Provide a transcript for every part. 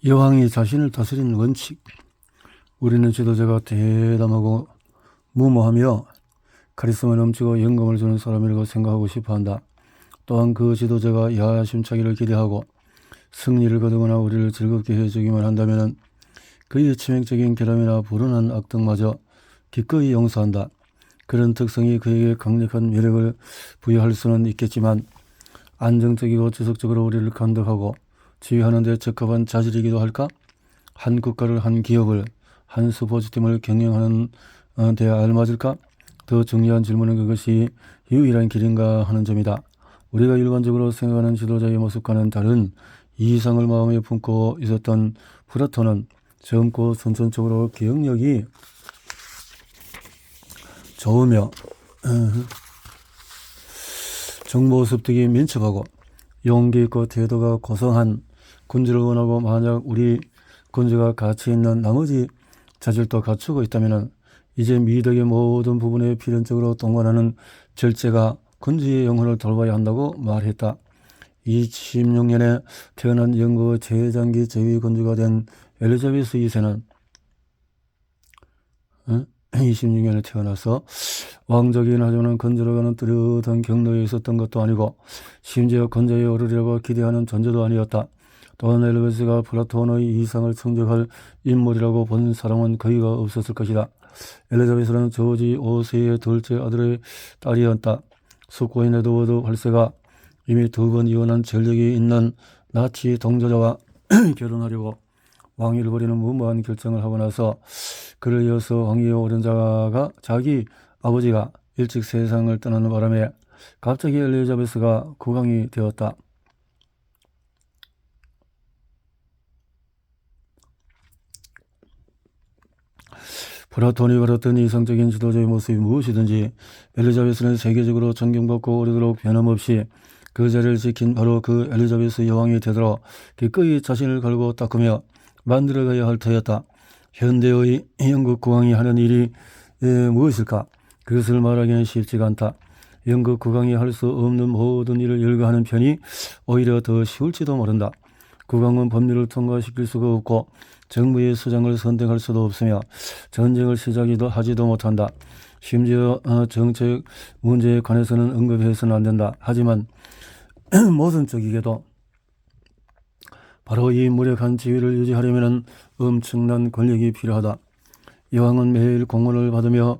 여왕이 자신을 다스리는 원칙. 우리는 지도자가 대담하고 무모하며 카리스마 넘치고 영감을 주는 사람이라고 생각하고 싶어한다. 또한 그 지도자가 야심차기를 기대하고 승리를 거두거나 우리를 즐겁게 해주기만 한다면 그의 치명적인 결함이나 불운한 악덕마저 기꺼이 용서한다. 그런 특성이 그에게 강력한 매력을 부여할 수는 있겠지만 안정적이고 지속적으로 우리를 감독하고 지휘하는 데 적합한 자질이기도 할까? 한 국가를, 한 기업을, 한 스포츠팀을 경영하는 데 알맞을까? 더 중요한 질문은 그것이 유일한 길인가 하는 점이다. 우리가 일반적으로 생각하는 지도자의 모습과는 다른 이상을 마음에 품고 있었던 플라톤은 젊고 선천적으로 기억력이 좋으며 정보 습득이 민첩하고 용기 있고 태도가 고상한 군주를 원하고, 만약 우리 군주가 가치 있는 나머지 자질도 갖추고 있다면 이제 미덕의 모든 부분에 필연적으로 동반하는 절제가 군주의 영혼을 돌봐야 한다고 말했다. 26년에 태어난 영국 최장기 제위 군주가 된 엘리자베스 2세는 26년에 태어나서 왕족이긴 하지만 건조로가는 뚜렷한 경로에 있었던 것도 아니고 심지어 건조에 오르려고 기대하는 존재도 아니었다. 또한 엘리자베스가 플라톤의 이상을 충족할 인물이라고 본 사람은 거의가 없었을 것이다. 엘리자베스는 조지 5세의 둘째 아들의 딸이었다. 숙고인 에드워드 8세가 이미 2번 이혼한 전력이 있는 나치 동조자와 결혼하려고 왕위를 버리는 무모한 결정을 하고 나서 그를 이어서 왕위에 오른 자가 자기 아버지가 일찍 세상을 떠나는 바람에 갑자기 엘리자베스가 국왕이 되었다. 플라톤이 그렸던 이상적인 지도자의 모습이 무엇이든지 엘리자베스는 세계적으로 존경받고 오래도록 변함없이 그 자리를 지킨 바로 그 엘리자베스 여왕이 되도록 기꺼이 자신을 걸고 닦으며 만들어가야 할 터였다. 현대의 영국 국왕이 하는 일이 무엇일까? 그것을 말하기는 쉽지가 않다. 영국 국왕이 할 수 없는 모든 일을 열거하는 편이 오히려 더 쉬울지도 모른다. 국왕은 법률을 통과시킬 수가 없고 정부의 수장을 선택할 수도 없으며 전쟁을 하지도 못한다. 심지어 정책 문제에 관해서는 언급해서는 안 된다. 하지만 모순적이게도 바로 이 무력한 지위를 유지하려면 엄청난 권력이 필요하다. 여왕은 매일 공문을 받으며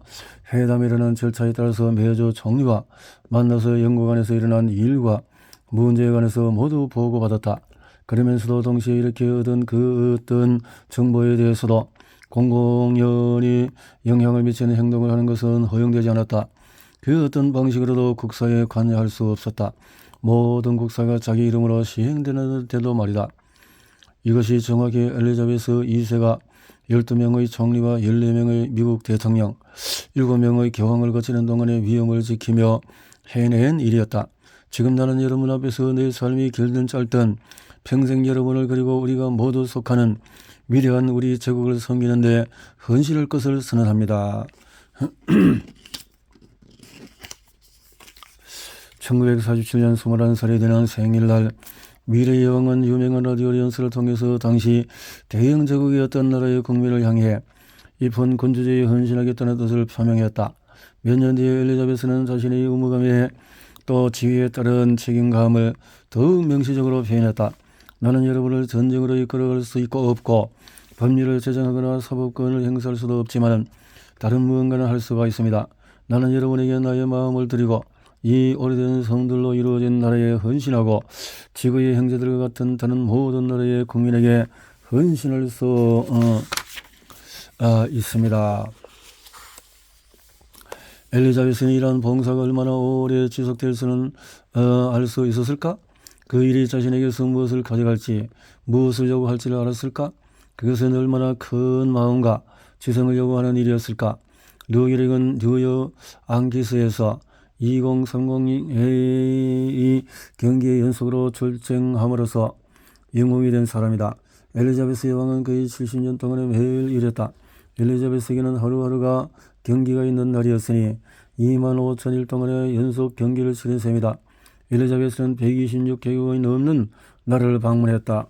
회담이라는 절차에 따라서 매주 총리와 만나서 영국 안에서 일어난 일과 문제에 관해서 모두 보고받았다. 그러면서도 동시에 이렇게 얻은 그 어떤 정보에 대해서도 공공연히 영향을 미치는 행동을 하는 것은 허용되지 않았다. 그 어떤 방식으로도 국사에 관여할 수 없었다. 모든 국사가 자기 이름으로 시행되는데도 말이다. 이것이 정확히 엘리자베스 2세가 12명의 총리와 14명의 미국 대통령, 7명의 교황을 거치는 동안의 위엄을 지키며 해낸 일이었다. 지금 나는 여러분 앞에서 내 삶이 길든 짧든 평생 여러분을 그리고 우리가 모두 속하는 위대한 우리 제국을 섬기는데 헌신할 것을 선언합니다. 1947년 21살이 되는 생일날 미래의 여왕은 유명한 라디오 연설을 통해서 당시 대영 제국이었던 나라의 국민을 향해 이번 군주제에 헌신하겠다는 뜻을 표명했다. 몇 년 뒤에 엘리자베스는 자신의 의무감에 또 지위에 따른 책임감을 더욱 명시적으로 표현했다. 나는 여러분을 전쟁으로 이끌어갈 수 있고 없고 법률을 제정하거나 사법권을 행사할 수도 없지만 다른 무언가는 할 수가 있습니다. 나는 여러분에게 나의 마음을 드리고 이 오래된 성들로 이루어진 나라에 헌신하고 지구의 형제들과 같은 다른 모든 나라의 국민에게 헌신할 수 있습니다. 엘리자베스는 이러한 봉사가 얼마나 오래 지속될 수는 알 수 있었을까? 그 일이 자신에게서 무엇을 가져갈지, 무엇을 요구할지를 알았을까? 그것은 얼마나 큰 마음과 지성을 요구하는 일이었을까? 르게릭은 뉴욕 앙키스에서 2030이 경기에 연속으로 출쟁함으로써 영웅이 된 사람이다. 엘리자베스 여왕은 거의 70년 동안에 매일 일했다. 엘리자베스에게는 하루하루가 경기가 있는 날이었으니 25,000일 동안의 연속 경기를 치른 셈이다. 엘리자베스는 126개국이 넘는 나라를 방문했다.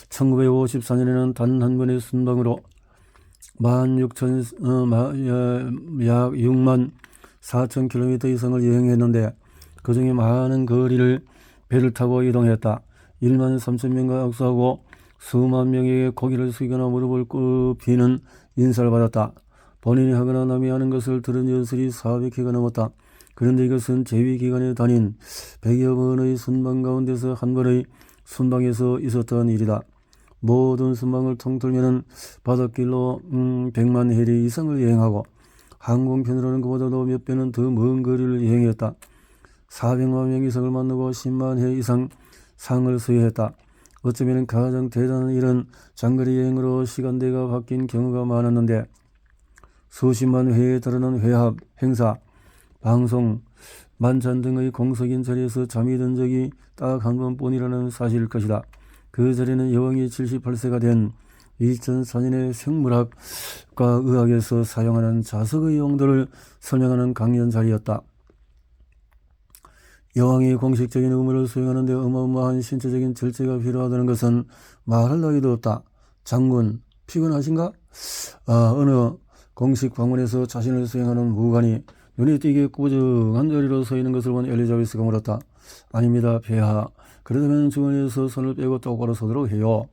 (1954년에는) 단 한 번의 순방으로 약 6만 4천 킬로미터 이상을 여행했는데 그 중에 많은 거리를 배를 타고 이동했다. 1만 3천 명과 악수하고 수만 명에게 고개를 숙이거나 무릎을 꿇비는 인사를 받았다. 본인이 하거나 남이 하는 것을 들은 여슬이 400회가 넘었다. 그런데 이것은 재위기간에 다닌 100여 번의 순방 가운데서 한 번의 순방에서 있었던 일이다. 모든 순방을 통틀면 바닷길로 100만 해리 이상을 여행하고 항공편으로는 그보다도 몇 배는 더 먼 거리를 여행했다. 400만 명 이상을 만나고 10만 회 이상 상을 수여했다. 어쩌면 가장 대단한 일은 장거리 여행으로 시간대가 바뀐 경우가 많았는데 수십만 회에 달하는 회합, 행사, 방송, 만찬 등의 공석인 자리에서 잠이 든 적이 딱 한 번뿐이라는 사실일 것이다. 그 자리는 여왕이 78세가 된 2004년에 생물학과 의학에서 사용하는 자석의 용도를 설명하는 강연 자리였다. 여왕이 공식적인 의무를 수행하는 데 어마어마한 신체적인 절제가 필요하다는 것은 말할 나위도 없다. 장군, 피곤하신가? 어느 공식 방문에서 자신을 수행하는 무관이 눈에 띄게 꾸정한 자리로 서 있는 것을 본 엘리자베스가 물었다. 아닙니다, 폐하. 그러다면 주머니에서 손을 빼고 똑바로 서도록 해요.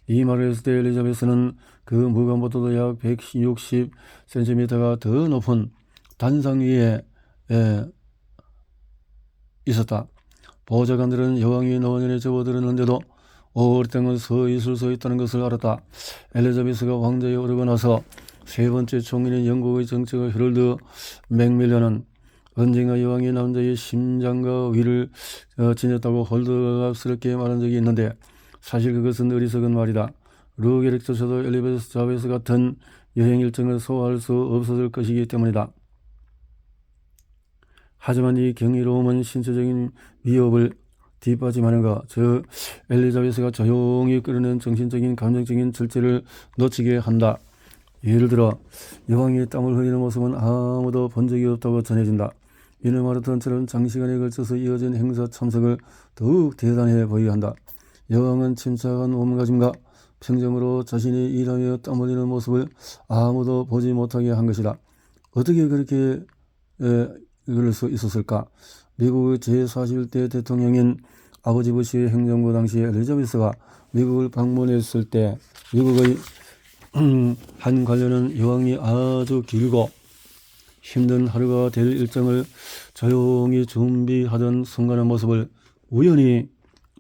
이 말을 했을 때 엘리자베스는 그 무관보다도 약 160cm가 더 높은 단상 위에 있었다. 보좌관들은 여왕이 노년에 접어들었는데도 오랫동안 서 있을 수 있다는 것을 알았다. 엘리자베스가 왕좌에 오르고 나서 세 번째 총리인 영국의 정치가 헤럴드 맥밀런은 언젠가 여왕이 남자의 심장과 위를 지녔다고 홀드갑스럽게 말한 적이 있는데 사실 그것은 어리석은 말이다. 르게릭조차도 엘리자베스 같은 여행 일정을 소화할 수 없었을 것이기 때문이다. 하지만 이 경이로움은 신체적인 위협을 뒷받침하는 것, 즉 엘리자베스가 조용히 끌어낸 정신적인 감정적인 절제를 놓치게 한다. 예를 들어 여왕이 땀을 흘리는 모습은 아무도 본 적이 없다고 전해진다. 이는 마라톤처럼 장시간에 걸쳐서 이어진 행사 참석을 더욱 대단해 보이게 한다. 여왕은 침착한 몸가짐과 평정으로 자신이 일하며 땀 흘리는 모습을 아무도 보지 못하게 한 것이다. 어떻게 그렇게 그럴 수 있었을까? 미국의 제41대 대통령인 아버지 부시의 행정부 당시 엘리자베스가 미국을 방문했을 때 미국의 한 관료는 여왕이 아주 길고 힘든 하루가 될 일정을 조용히 준비하던 순간의 모습을 우연히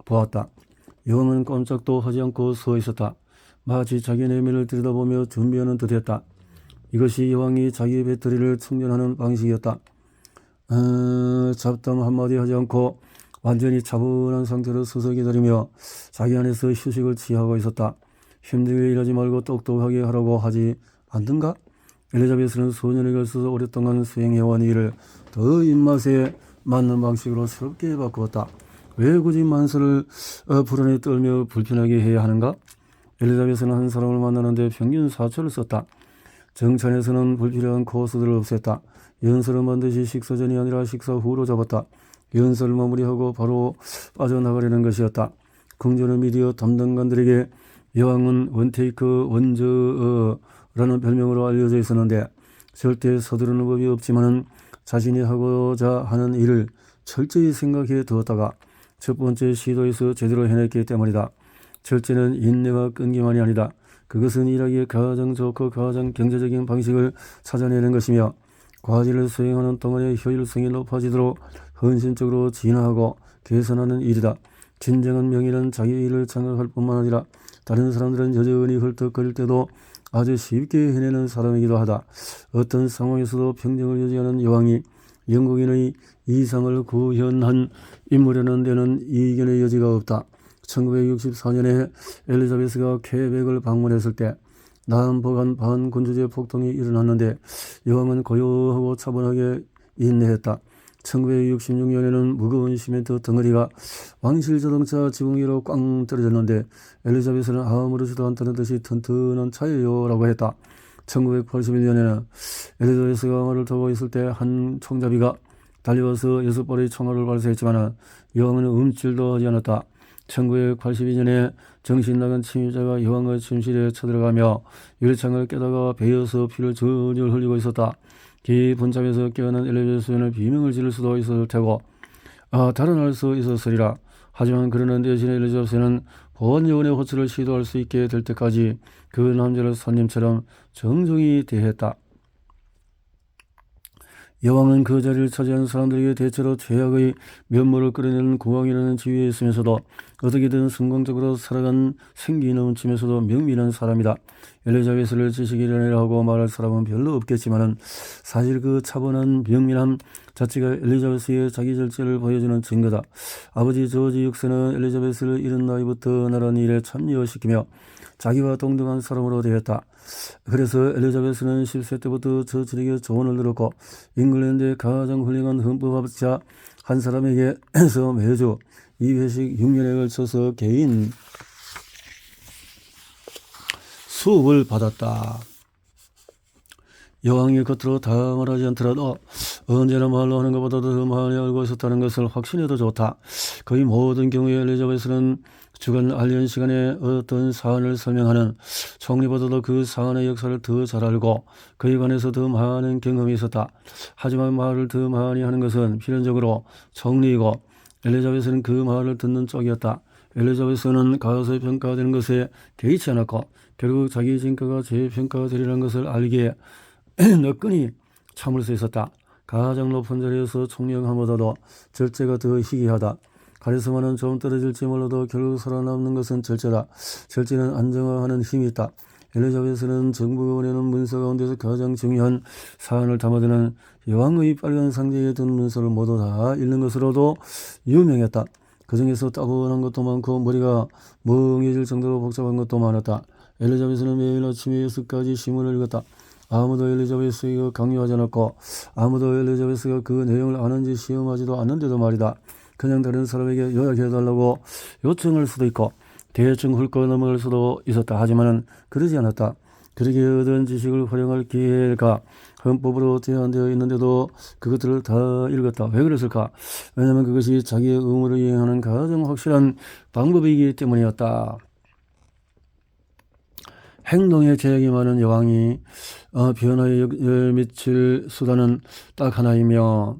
보았다. 여왕은 꼼짝도 하지 않고 서 있었다. 마치 자기 내면을 들여다보며 준비하는 듯했다. 이것이 여왕이 자기 배터리를 충전하는 방식이었다. 잡담 한마디 하지 않고 완전히 차분한 상태로 서서 기다리며 자기 안에서 휴식을 취하고 있었다. 힘들게 일하지 말고 똑똑하게 하라고 하지 않던가? 엘리자베스는 수년에 걸쳐서 오랫동안 수행해온 일을 더 입맛에 맞는 방식으로 새롭게 바꾸었다. 왜 굳이 만사를 불안에 떨며 불편하게 해야 하는가? 엘리자베스는 한 사람을 만나는데 평균 4초를 썼다. 정찬에서는 불필요한 코스들을 없앴다. 연설은 반드시 식사 전이 아니라 식사 후로 잡았다. 연설을 마무리하고 바로 빠져나가려는 것이었다. 궁전의 미디어 담당관들에게 여왕은 원테이크 원저라는 별명으로 알려져 있었는데 절대 서두르는 법이 없지만은 자신이 하고자 하는 일을 철저히 생각해 두었다가 첫 번째 시도에서 제대로 해냈기 때문이다. 절제는 인내와 끈기만이 아니다. 그것은 일하기에 가장 좋고 가장 경제적인 방식을 찾아내는 것이며 과제를 수행하는 동안의 효율성이 높아지도록 헌신적으로 진화하고 개선하는 일이다. 진정한 명예는 자기 일을 장악할 뿐만 아니라 다른 사람들은 여전히 헐떡거릴 때도 아주 쉽게 해내는 사람이기도 하다. 어떤 상황에서도 평정을 유지하는 여왕이 영국인의 이상을 구현한 인물이라는 데는 이견의 여지가 없다. 1964년에 엘리자베스가 퀘벡을 방문했을 때 남북한 반군주제 폭동이 일어났는데 여왕은 고요하고 차분하게 인내했다. 1966년에는 무거운 시멘트 덩어리가 왕실 자동차 지붕 위로 꽝 떨어졌는데 엘리자베스는 아무렇지도 않다는 듯이 튼튼한 차예요 라고 했다. 1981년에는 엘리자베스가 말을 타고 있을 때 한 총잡이가 달려와서 6발의 총알을 발사했지만 여왕은 움찔도 하지 않았다. 1982년에 정신 나간 침입자가 여왕의 침실에 쳐들어가며 유리창을 깨다가 베어서 피를 줄줄 흘리고 있었다. 깊은 잠에서 깨어난 엘리자베스는 비명을 지를 수도 있었을 테고 달아날 수 있었으리라. 하지만 그러는 대신에 엘리자베스는 보안요원의 호출을 시도할 수 있게 될 때까지 그 남자를 손님처럼 정중히 대했다. 여왕은 그 자리를 차지한 사람들에게 대체로 죄악의 면모를 끌어내는 국왕이라는 지위에 있으면서도 어떻게든 성공적으로 살아간 생기 넘침에서도 명민한 사람이다. 엘리자베스를 지식이라고 하고 말할 사람은 별로 없겠지만은 사실 그 차분한 명민함 자체가 엘리자베스의 자기 절제를 보여주는 증거다. 아버지 조지 6세는 엘리자베스를 이른 나이부터 나라는 일에 참여시키며 자기와 동등한 사람으로 대했다. 그래서 엘리자베스는 10세 때부터 저들에게 조언을 들었고 잉글랜드의 가장 훌륭한 헌법학자 한 사람에게서 매주 2회씩 6년에 걸쳐서 개인 수업을 받았다. 여왕이 겉으로 다 말하지 않더라도 언제나 말로 하는 것보다도 더 많이 알고 있었다는 것을 확신해도 좋다. 거의 모든 경우에 엘리자베스는 주간 알리언 시간에 어떤 사안을 설명하는 총리보다도 그 사안의 역사를 더 잘 알고 그에 관해서 더 많은 경험이 있었다. 하지만 말을 더 많이 하는 것은 필연적으로 총리이고 엘리자베스는 그 말을 듣는 쪽이었다. 엘리자베스는 가서 평가되는 것에 개의치 않았고 결국 자기 진가가 재평가되리라는 것을 알기에 너끈히 참을 수 있었다. 가장 높은 자리에서 총리함보다도 절제가 더 희귀하다. 가리스마는 좀 떨어질지 몰라도 결국 살아남는 것은 절제다. 절제는 안정화하는 힘이 있다. 엘리자베스는 정부가 보내는 문서 가운데서 가장 중요한 사안을 담아두는 여왕의 빨간 상자에 든 문서를 모두 다 읽는 것으로도 유명했다. 그 중에서 따분한 것도 많고 머리가 멍해질 정도로 복잡한 것도 많았다. 엘리자베스는 매일 아침에 6가지 신문을 읽었다. 아무도 엘리자베스가 강요하지 않았고 아무도 엘리자베스가 그 내용을 아는지 시험하지도 않는데도 말이다. 그냥 다른 사람에게 요약해달라고 요청할 수도 있고 대충 훑고 넘어갈 수도 있었다. 하지만은 그러지 않았다. 그렇게 얻은 지식을 활용할 기회가 헌법으로 제한되어 있는데도 그것들을 다 읽었다. 왜 그랬을까? 왜냐하면 그것이 자기의 의무를 이행하는 가장 확실한 방법이기 때문이었다. 행동에 제약이 많은 여왕이 변화에 영향을 미칠 수단은 딱 하나이며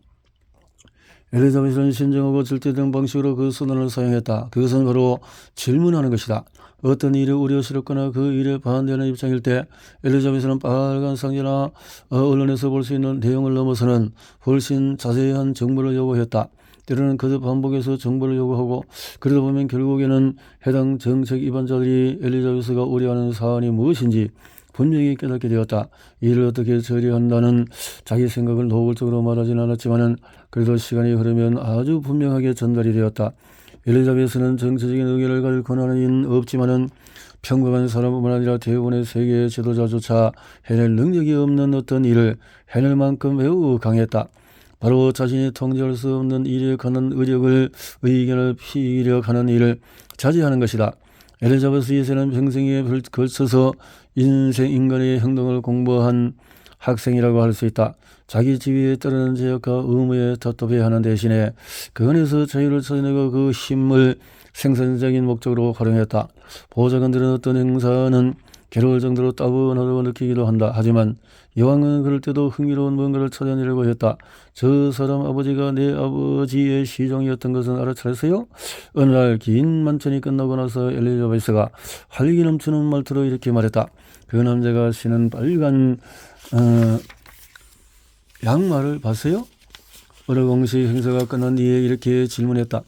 엘리자베스는 신중하고 절대된 방식으로 그 수단을 사용했다. 그것은 바로 질문하는 것이다. 어떤 일이 우려스럽거나 그 일에 반대하는 입장일 때 엘리자베스는 빨간 상자나 언론에서 볼 수 있는 내용을 넘어서는 훨씬 자세한 정보를 요구했다. 때로는 그저 반복해서 정보를 요구하고 그러다 보면 결국에는 해당 정책 위반자들이 엘리자베스가 우려하는 사안이 무엇인지 분명히 깨닫게 되었다. 이를 어떻게 처리한다는 자기 생각을 노골적으로 말하지는 않았지만 그래도 시간이 흐르면 아주 분명하게 전달이 되었다. 엘리자베스는 정치적인 의견을 가질 권한은 없지만은 평범한 사람뿐만 아니라 대부분의 세계 지도자조차 해낼 능력이 없는 어떤 일을 해낼 만큼 매우 강했다. 바로 자신이 통제할 수 없는 일에 관한 의견을 피력하는 일을 자제하는 것이다. 엘리자베스 2세는 평생에 걸쳐서 인간의 행동을 공부한 학생이라고 할 수 있다. 자기 지위에 따르는 제약과 의무에 답답해 하는 대신에 그 안에서 자유를 찾아내고 그 힘을 생산적인 목적으로 활용했다. 보좌관들은 어떤 행사는 괴로울 정도로 따분하다고 느끼기도 한다. 하지만 여왕은 그럴 때도 흥미로운 뭔가를 찾아내려고 했다. 저 사람 아버지가 내 아버지의 시종이었던 것은 알아차렸어요? 어느 날 긴 만찬이 끝나고 나서 엘리자베스가 활기 넘치는 말투로 이렇게 말했다. 그 남자가 신은 빨간 양말을 봤어요? 어느 공식 행사가 끝난 뒤에 이렇게 질문했다.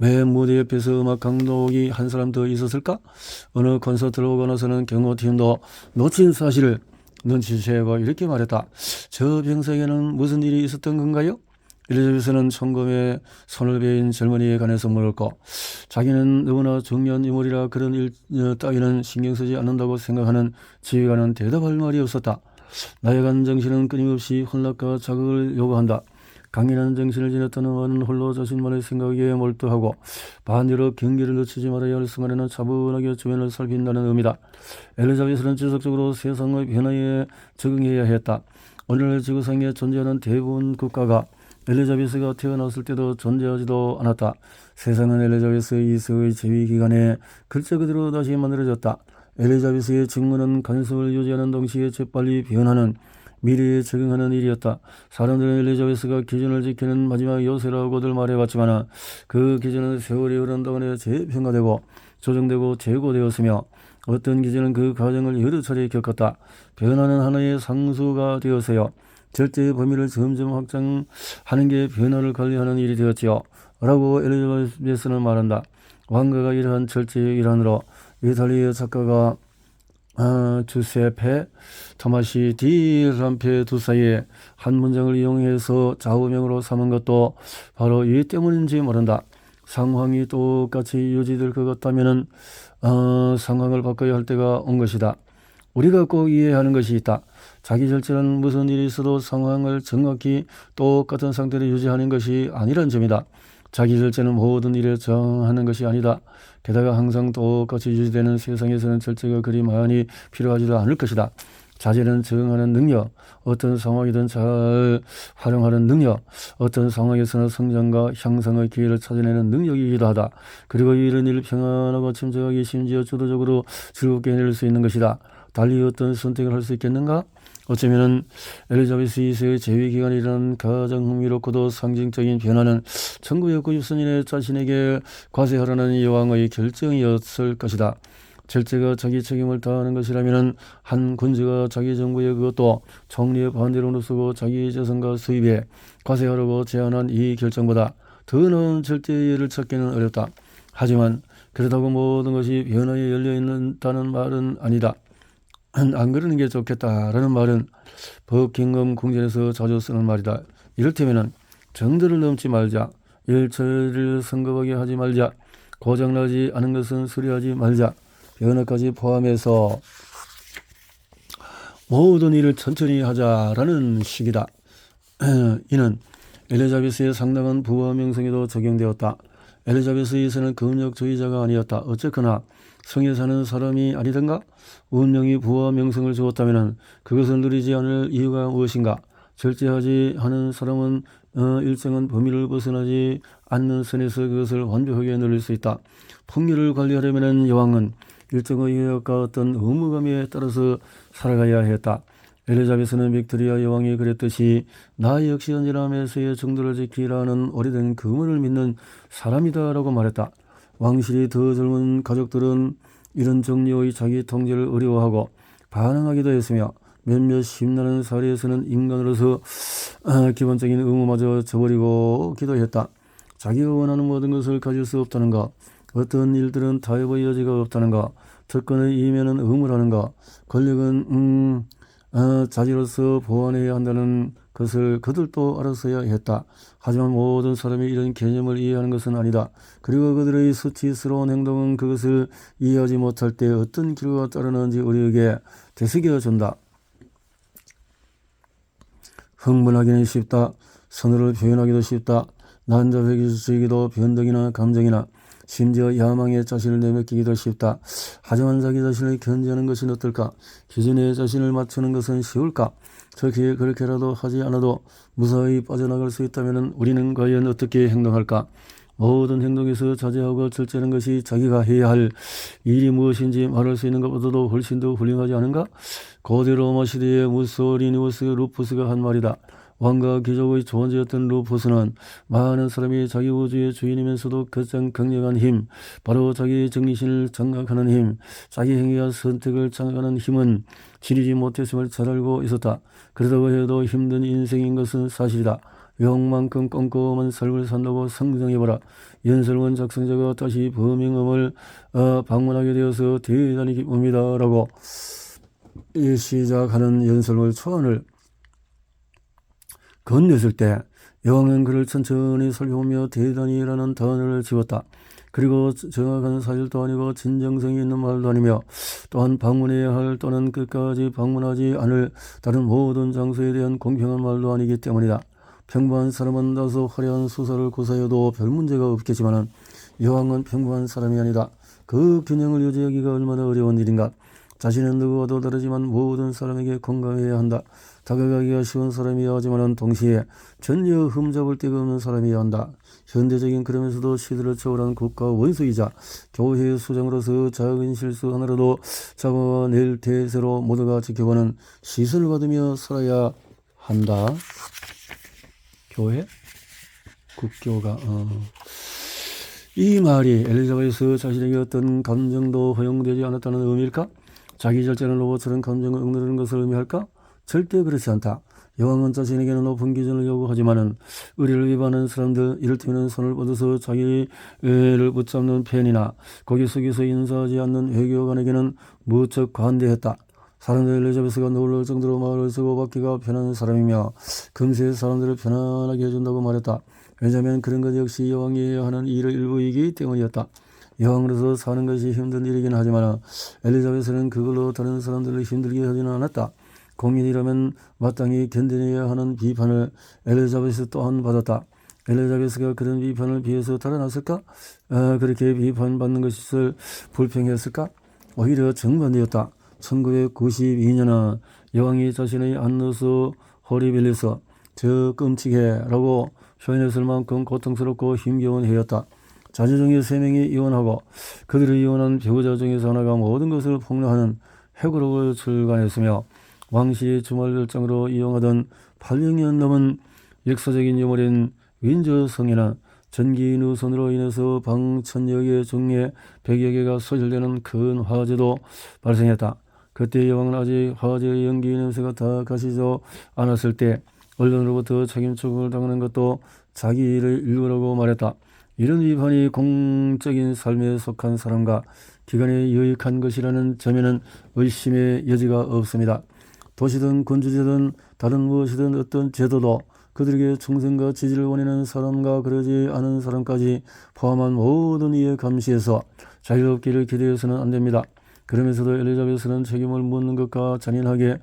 왜 무대 옆에서 음악 감독이 한 사람 더 있었을까? 어느 콘서트를 오고 나서는 경호팀도 놓친 사실을 눈치채고 이렇게 말했다. 저 병사에게는 무슨 일이 있었던 건가요? 엘리자베스는 총검에 손을 베인 젊은이에 관해서 물었고 자기는 너무나 중요한 인물이라 그런 일 따위는 신경 쓰지 않는다고 생각하는 지휘관은 대답할 말이 없었다. 나약한 정신은 끊임없이 혼란과 자극을 요구한다. 강인한 정신을 지녔다는 말은 홀로 자신만의 생각에 몰두하고 반대로 경계를 놓치지 말아야 할 순간에는 차분하게 주변을 살핀다는 의미다. 엘리자베스는 지속적으로 세상의 변화에 적응해야 했다. 오늘날 지구상에 존재하는 대부분 국가가 엘리자베스가 태어났을 때도 존재하지도 않았다. 세상은 엘리자베스 2세의 재위 기간에 글자 그대로 다시 만들어졌다. 엘리자베스의 직무는 간섭을 유지하는 동시에 재빨리 변하는 미래에 적응하는 일이었다. 사람들은 엘리자베스가 기준을 지키는 마지막 요새라고들 말해봤지만 그 기준은 세월이 흐른 동안에 재평가되고 조정되고 재고되었으며 어떤 기준은 그 과정을 여러 차례 겪었다. 변화는 하나의 상수가 되어서요. 절제의 범위를 점점 확장하는 게 변화를 관리하는 일이 되었지요. 라고 엘리자베스는 말한다. 왕가가 이러한 절제의 일환으로 이탈리아 작가가 주세페 토마시 디 람페두사의 한 문장을 이용해서 좌우명으로 삼은 것도 바로 이 때문인지 모른다. 상황이 똑같이 유지될 것 같다면 상황을 바꿔야 할 때가 온 것이다. 우리가 꼭 이해하는 것이 있다. 자기 절제는 무슨 일이 있어도 상황을 정확히 똑같은 상태로 유지하는 것이 아니란 점이다. 자기 절제는 모든 일에 정하는 것이 아니다. 게다가 항상 똑같이 유지되는 세상에서는 절제가 그리 많이 필요하지도 않을 것이다. 자제는 정하는 능력, 어떤 상황이든 잘 활용하는 능력, 어떤 상황에서는 성장과 향상의 기회를 찾아내는 능력이기도 하다. 그리고 이런 일을 평안하고 침착하게 심지어 주도적으로 즐겁게 해낼 수 있는 것이다. 달리 어떤 선택을 할 수 있겠는가? 어쩌면 엘리자베스 2세의 재위기간이라는 가장 흥미롭고도 상징적인 변화는 1994년에 자신에게 과세하라는 여왕의 결정이었을 것이다. 절제가 자기 책임을 다하는 것이라면 한 군주가 자기 정부의 그것도 정리의 반대로 누수고 자기 재산과 수입에 과세하라고 제안한 이 결정보다 더 나은 절제의 예를 찾기는 어렵다. 하지만 그렇다고 모든 것이 변화에 열려있다는 말은 아니다. 안 그러는 게 좋겠다라는 말은 버킹엄 궁전에서 자주 쓰는 말이다. 이를테면 정도를 넘지 말자, 일처리를 성급하게 하지 말자, 고장나지 않은 것은 수리하지 말자, 변화까지 포함해서 모든 일을 천천히 하자라는 식이다. 이는 엘리자베스의 상당한 부와 명성에도 적용되었다. 엘리자베스 2세는 금력주의자가 아니었다. 어쨌거나 성에 사는 사람이 아니던가? 운명이 부와 명성을 주었다면 그것을 누리지 않을 이유가 무엇인가? 절제하지 않은 사람은 일정한 범위를 벗어나지 않는 선에서 그것을 완벽하게 누릴 수 있다. 풍요를 관리하려면 여왕은 일정의 유역과 어떤 의무감에 따라서 살아가야 했다. 엘리자베스는 빅토리아 여왕이 그랬듯이 나 역시 언제나 매서의 정도를 지키라는 오래된 금언을 믿는 사람이다 라고 말했다. 왕실이 더 젊은 가족들은 이런 종류의 자기 통제를 어려워하고 반항하기도 했으며 몇몇 힘나는 사례에서는 인간으로서 기본적인 의무마저 저버리고 기도했다. 자기가 원하는 모든 것을 가질 수 없다는 것, 어떤 일들은 타협의 여지가 없다는 것, 특권의 이면은 의무라는 것, 권력은 자질로서 보완해야 한다는 것을 그들도 알았어야 했다. 하지만 모든 사람이 이런 개념을 이해하는 것은 아니다. 그리고 그들의 수치스러운 행동은 그것을 이해하지 못할 때 어떤 결과가 따르는지 우리에게 되새겨준다. 흥분하기는 쉽다. 선호를 표현하기도 쉽다. 난잡해지기도 변덕이나 감정이나 심지어 야망에 자신을 내맡기기도 쉽다. 하지만 자기 자신을 견제하는 것은 어떨까? 기준에 자신을 맞추는 것은 쉬울까? 저기에 그렇게라도 하지 않아도 무사히 빠져나갈 수 있다면 우리는 과연 어떻게 행동할까? 모든 행동에서 자제하고 절제하는 것이 자기가 해야 할 일이 무엇인지 말할 수 있는 것보다도 훨씬 더 훌륭하지 않은가? 고대 로마 시대의 무소리니우스 루푸스가 한 말이다. 왕과 귀족의 존재였던 루푸스는 많은 사람이 자기 우주의 주인이면서도 가장 강력한 힘, 바로 자기 정신을 장악하는 힘, 자기 행위와 선택을 장악하는 힘은 지니지 못했음을 잘 알고 있었다. 그러다고 해도 힘든 인생인 것은 사실이다. 욕만큼 꼼꼼한 삶을 산다고 상상해보라. 연설문 작성자가 다시 버밍엄을 방문하게 되어서 대단히 기쁩니다. 라고 시작하는 연설문 초안을 건넸을 때 여왕은 그를 천천히 살펴보며 대단히라는 단어를 지웠다. 그리고 정확한 사실도 아니고 진정성이 있는 말도 아니며 또한 방문해야 할 또는 끝까지 방문하지 않을 다른 모든 장소에 대한 공평한 말도 아니기 때문이다. 평범한 사람은 다소 화려한 수사를 고사해도 별 문제가 없겠지만 여왕은 평범한 사람이 아니다. 그 균형을 유지하기가 얼마나 어려운 일인가. 자신은 누구와도 다르지만 모든 사람에게 공감해야 한다. 다가가기가 쉬운 사람이어야 하지만 동시에 전혀 흠잡을 데가 없는 사람이어야 한다. 현대적인 그러면서도 시대를 초월한 국가 원수이자 교회의 수장으로서 작은 실수 하나라도 잡아낼 대세로 모두가 지켜보는 시선을 받으며 살아야 한다. 교회? 국교가 이 말이 엘리자베스 자신에게 어떤 감정도 허용되지 않았다는 의미일까? 자기 절제는 로봇처럼 감정을 억누르는 것을 의미할까? 절대 그렇지 않다. 여왕은 자신에게는 높은 기준을 요구하지만은 의리를 위반하는 사람들, 이를테면 손을 뻗어서 자기를 붙잡는 팬이나 고개 숙여서 인사하지 않는 외교관에게는 무척 관대했다. 사람들 엘리자베스가 놀랄 정도로 말을 쓰고 받기가 편한 사람이며 금세 사람들을 편안하게 해준다고 말했다. 왜냐하면 그런 것 역시 여왕이 해야 하는 일의 일부이기 때문이었다. 여왕으로서 사는 것이 힘든 일이긴 하지만 엘리자베스는 그걸로 다른 사람들을 힘들게 하지는 않았다. 공인이라면 마땅히 견뎌내야 하는 비판을 엘리자베스 또한 받았다. 엘리자베스가 그런 비판을 피해서 달아났을까? 그렇게 비판받는 것이 불평했을까? 오히려 정반대였다. 1992년은 여왕이 자신의 안너서 호리빌리서 저 끔찍해 라고 표현했을 만큼 고통스럽고 힘겨운 해였다. 자녀 중에 3명이 이혼하고 그들의 이혼한 배우자 중에서 하나가 모든 것을 폭로하는 회고록을 출간했으며 왕실의 주말 별장으로 이용하던 800년 넘은 역사적인 유물인 윈저 성에는 전기 누선으로 인해서 방 1000여 개 중에 100여 개가 소실되는 큰 화재도 발생했다. 그때 여왕은 아직 화재의 연기 냄새가 다 가시지 않았을 때 언론으로부터 책임 추궁을 당하는 것도 자기 일의 일부라고 말했다. 이런 비판이 공적인 삶에 속한 사람과 기관에 유익한 것이라는 점에는 의심의 여지가 없습니다. 도시든 군주제든 다른 무엇이든 어떤 제도도 그들에게 충성과 지지를 원하는 사람과 그러지 않은 사람까지 포함한 모든 이에 감시해서 자유롭기를 기대해서는 안 됩니다. 그러면서도 엘리자베스는 책임을 묻는 것과 잔인하게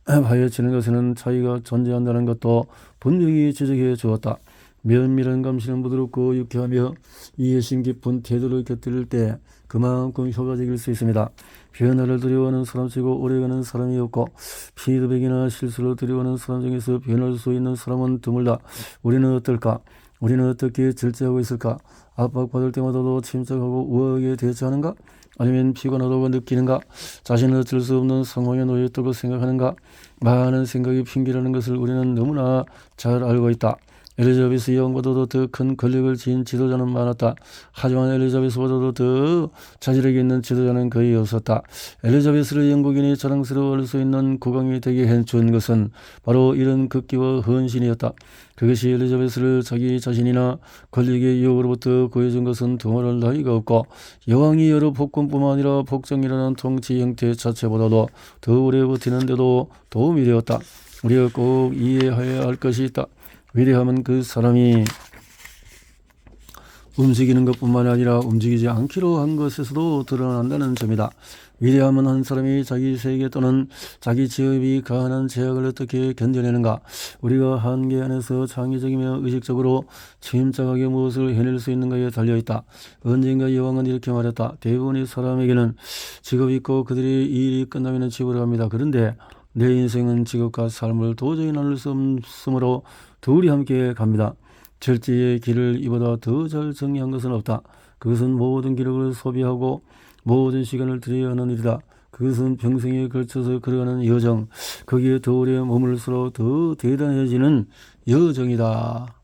파헤치는 것에는 차이가 존재한다는 것도 분명히 지적해 주었다. 면밀한 감시는 부드럽고 유쾌하며 이해심 깊은 태도를 곁들일 때 그만큼 효과적일 수 있습니다. 변화를 두려워하는 사람치고 오래가는 사람이 없고 피드백이나 실수를 두려워하는 사람 중에서 변할 수 있는 사람은 드물다. 우리는 어떨까? 우리는 어떻게 절제하고 있을까? 압박받을 때마다도 침착하고 우아하게 대처하는가? 아니면 피곤하다고 느끼는가? 자신은 어쩔 수 없는 상황에 놓여있다고 생각하는가? 많은 생각이 핑계라는 것을 우리는 너무나 잘 알고 있다. 엘리자베스 여왕보다도 더 큰 권력을 지닌 지도자는 많았다. 하지만 엘리자베스보다도 더 자질력 있는 지도자는 거의 없었다. 엘리자베스를 영국인이 자랑스러워할 수 있는 국왕이 되게 해준 것은 바로 이런 극기와 헌신이었다. 그것이 엘리자베스를 자기 자신이나 권력의 유혹으로부터 구해준 것은 두말할 나위가 없고 여왕이 여러 복권뿐만 아니라 복정이라는 통치 형태 자체보다도 더 오래 버티는 데도 도움이 되었다. 우리가 꼭 이해해야 할 것이 있다. 위대함은 그 사람이 움직이는 것뿐만 아니라 움직이지 않기로 한 것에서도 드러난다는 점이다. 위대함은 한 사람이 자기 세계 또는 자기 직업이 가한한 제약을 어떻게 견뎌내는가. 우리가 한계 안에서 창의적이며 의식적으로 침착하게 무엇을 해낼 수 있는가에 달려있다. 언젠가 여왕은 이렇게 말했다. 대부분의 사람에게는 직업이 있고 그들의 일이 끝나면 집으로 갑니다. 그런데 내 인생은 직업과 삶을 도저히 나눌 수 없으므로 둘이 함께 갑니다. 절제의 길을 이보다 더 잘 정리한 것은 없다. 그것은 모든 기력을 소비하고 모든 시간을 들여야 하는 일이다. 그것은 평생에 걸쳐서 걸어가는 여정, 거기에 더 오래 머물수록 더 대단해지는 여정이다.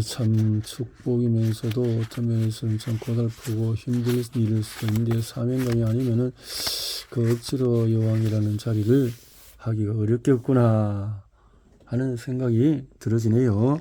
참 축복이면서도 어떤 면에서는 참 고달프고 힘들 일일 수 있는데 사명감이 아니면은 그 억지로 여왕이라는 자리를 하기가 어렵겠구나 하는 생각이 들어지네요.